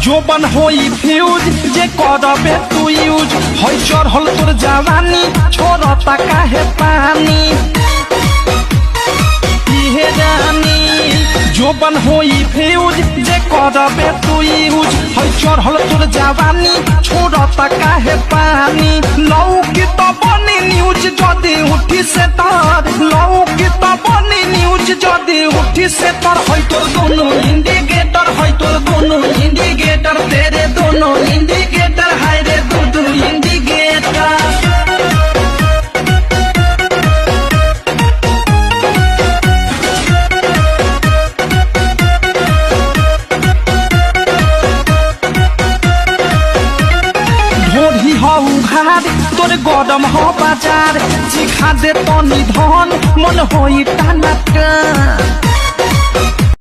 जोबन होई फ्यूज जे करबे तू यूज होई चढ़ल तोर जवानी छोड़ता काहे पानी इहे रानी जोबन होई फ्यूज जे करबे तू यूज होई चढ़ल तोर जवानी छोड़ता काहे पानी लौकी तो बनी न्यूज जदी उठी से तार लौकी तो बनी न्यूज जदी उठी से तार होई तोर दोनों इंडिकेटर होई तोर दोनों इंडिकेटर तेरे दोनों इंडिकेटर हाय रे दो इंडिकेटर ढोरी हो उघार तोर गरम हो बाजार चिखा दे तनी धन मन होई टाना